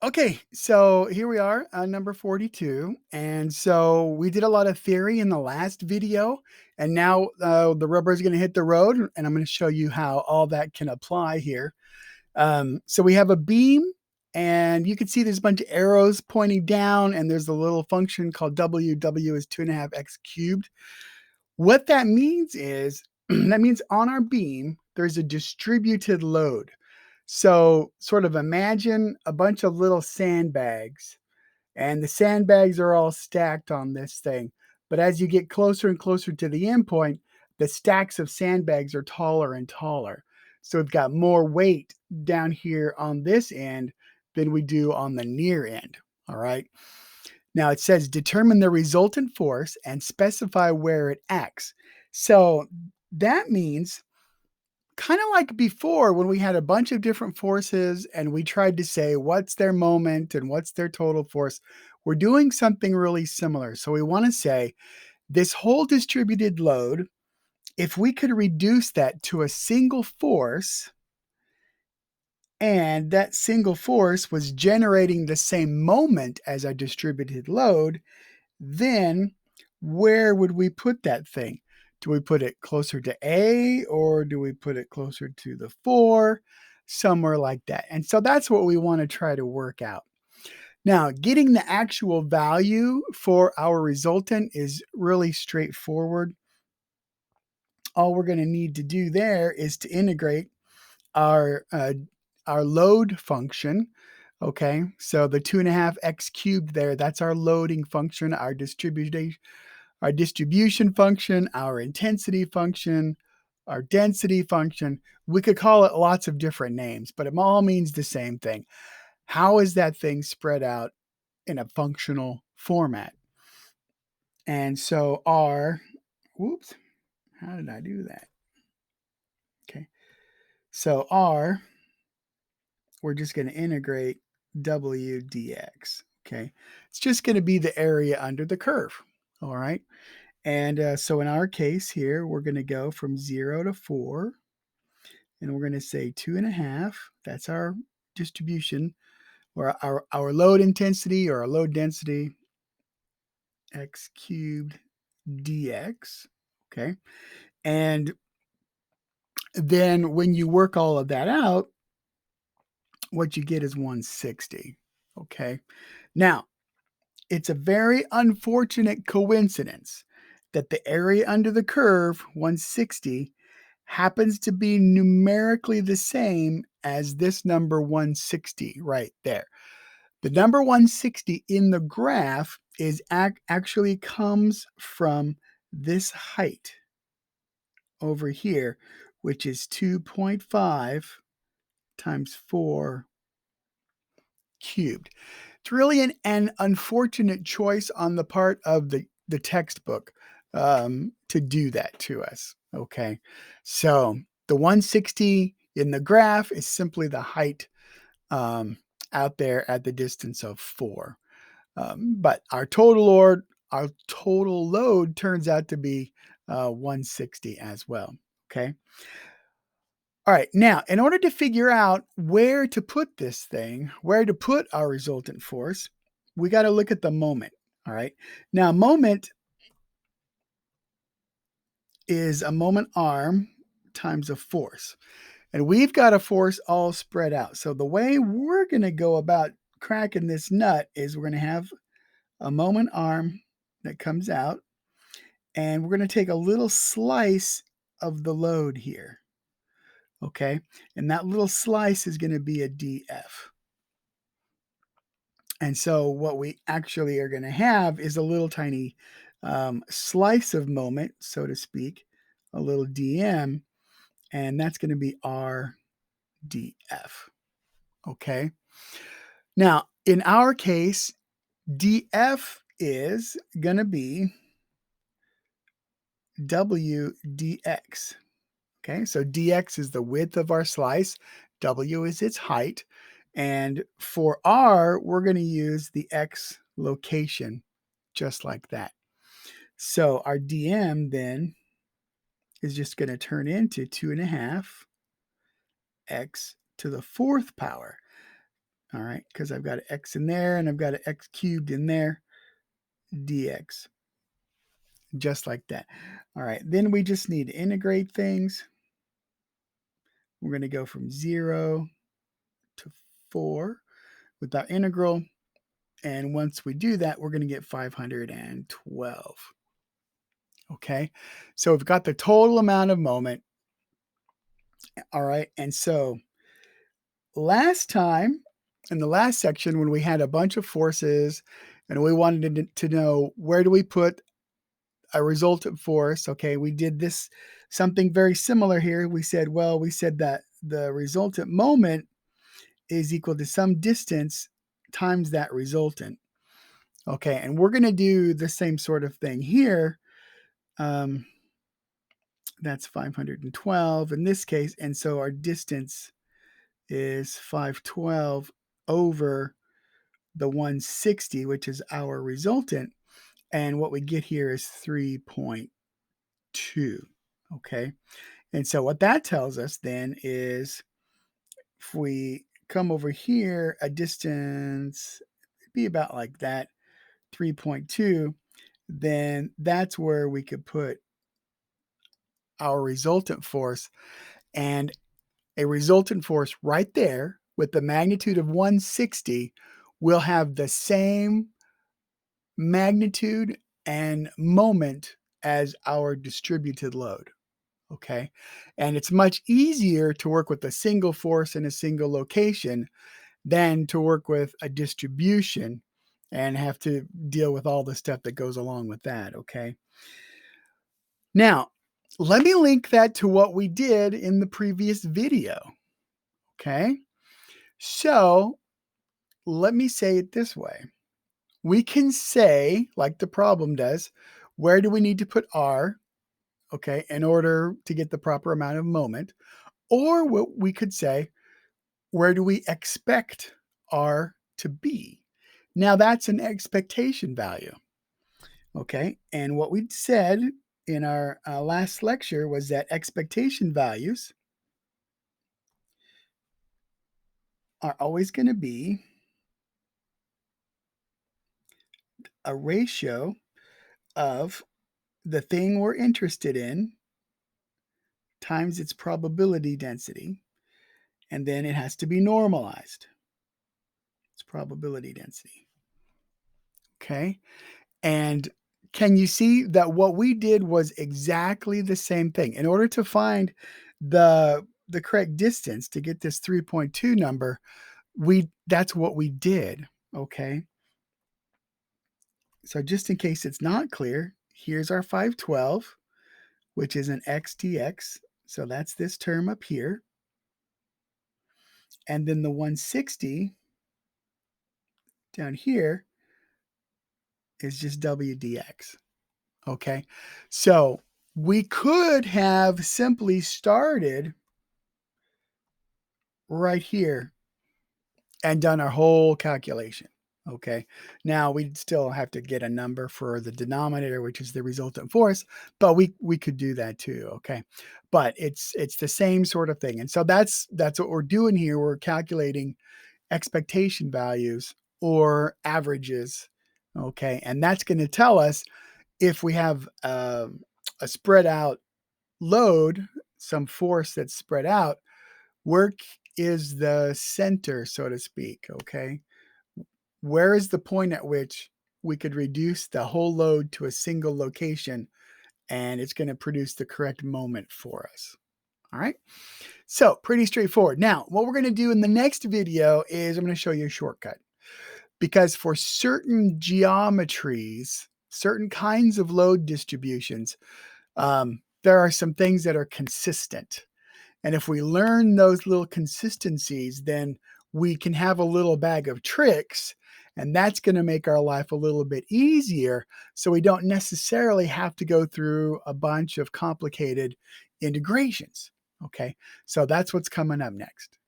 Okay, so here we are on number 42. And so we did a lot of theory in the last video, and now the rubber is going to hit the road, and I'm going to show you how all that can apply here. So we have a beam, and you can see there's a bunch of arrows pointing down, and there's a little function called W. W is 2.5x cubed. What that means is that means on our beam, there's a distributed load. So, sort of imagine a bunch of little sandbags, and the sandbags are all stacked on this thing. But as you get closer and closer to the endpoint, the stacks of sandbags are taller and taller. So we've got more weight down here on this end than we do on the near end. All right. Now it says determine the resultant force and specify where it acts. So that means kind of like before when we had a bunch of different forces and we tried to say what's their moment and what's their total force, we're doing something really similar. So we want to say this whole distributed load, if we could reduce that to a single force, and that single force was generating the same moment as our distributed load, then where would we put that thing? Do we put it closer to A or do we put it closer to the 4? Somewhere like that. And so that's what we want to try to work out. Now, getting the actual value for our resultant is really straightforward. All we're going to need to do there is to integrate our uh, our load function. Okay, so the 2.5x cubed there, that's our loading function, our distribution function, our intensity function, our density function. We could call it lots of different names, but it all means the same thing. How is that thing spread out in a functional format? And so whoops, how did I do that? Okay, so we're just going to integrate W dx. Okay, it's just going to be the area under the curve. All right. And so in our case here, we're going to go from 0 to 4, and we're going to say 2.5. That's our distribution, or our load intensity or our load density, x cubed dx. Okay. And then when you work all of that out, what you get is 160. Okay. Now, it's a very unfortunate coincidence that the area under the curve, 160, happens to be numerically the same as this number 160 right there. The number 160 in the graph is actually comes from this height over here, which is 2.5 times 4 cubed. It's really an unfortunate choice on the part of the textbook to do that to us. Okay, so the 160 in the graph is simply the height um, out there at the distance of 4. But our total load turns out to be 160 as well. Okay. All right. Now, in order to figure out where to put this thing, where to put our resultant force, we got to look at the moment. All right. Now, moment is a moment arm times a force. And we've got a force all spread out. So the way we're going to go about cracking this nut is we're going to have a moment arm that comes out, and we're going to take a little slice of the load here. Okay. And that little slice is going to be a DF. And so what we actually are going to have is a little tiny slice of moment, so to speak, a little dm, and that's going to be RDF. Okay. Now, in our case, DF is going to be WDX. Okay, so DX is the width of our slice, W is its height, and for R, we're going to use the X location just like that. So our DM then is just going to turn into 2.5 X to the 4th power. All right, because I've got an x in there and I've got an x cubed in there, dx. Just like that. All right, then we just need to integrate things. We're going to go from 0 to 4 with our integral. And once we do that, we're going to get 512. Okay, so we've got the total amount of moment. All right, and so last time in the last section, when we had a bunch of forces and we wanted to know where do we put a resultant force, okay, we did this something very similar here. We said that the resultant moment is equal to some distance times that resultant. Okay, and we're going to do the same sort of thing here. That's 512 in this case, and so our distance is 512 over the 160, which is our resultant, and what we get here is 3.2. Okay, and so what that tells us then is if we come over here, a distance be about like that, 3.2, then that's where we could put our resultant force, and a resultant force right there with the magnitude of 160 will have the same magnitude and moment as our distributed load. Okay, and it's much easier to work with a single force in a single location than to work with a distribution and have to deal with all the stuff that goes along with that. Okay, now let me link that to what we did in the previous video. Okay, so let me say it this way. We can say, like the problem does, where do we need to put R, okay, in order to get the proper amount of moment? Or what we could say, where do we expect R to be? Now that's an expectation value, okay? And what we said in our last lecture was that expectation values are always going to be a ratio of the thing we're interested in times its probability density, and then it has to be normalized. It's probability density. Okay, and can you see that what we did was exactly the same thing? In order to find the correct distance to get this 3.2 number, that's what we did. Okay, so just in case it's not clear, here's our 512, which is an x dx. So that's this term up here. And then the 160 down here is just w dx. Okay, so we could have simply started right here and done our whole calculation. Okay, now we'd still have to get a number for the denominator, which is the resultant force, but we could do that too. Okay, but it's the same sort of thing, and so that's what we're doing here. We're calculating expectation values or averages. Okay, and that's going to tell us if we have a spread out load, some force that's spread out, where is the center, so to speak, okay? Where is the point at which we could reduce the whole load to a single location and it's going to produce the correct moment for us? All right, so pretty straightforward. Now, what we're going to do in the next video is I'm going to show you a shortcut, because for certain geometries, certain kinds of load distributions, there are some things that are consistent. And if we learn those little consistencies, then we can have a little bag of tricks, and that's going to make our life a little bit easier. So we don't necessarily have to go through a bunch of complicated integrations. Okay, so that's what's coming up next.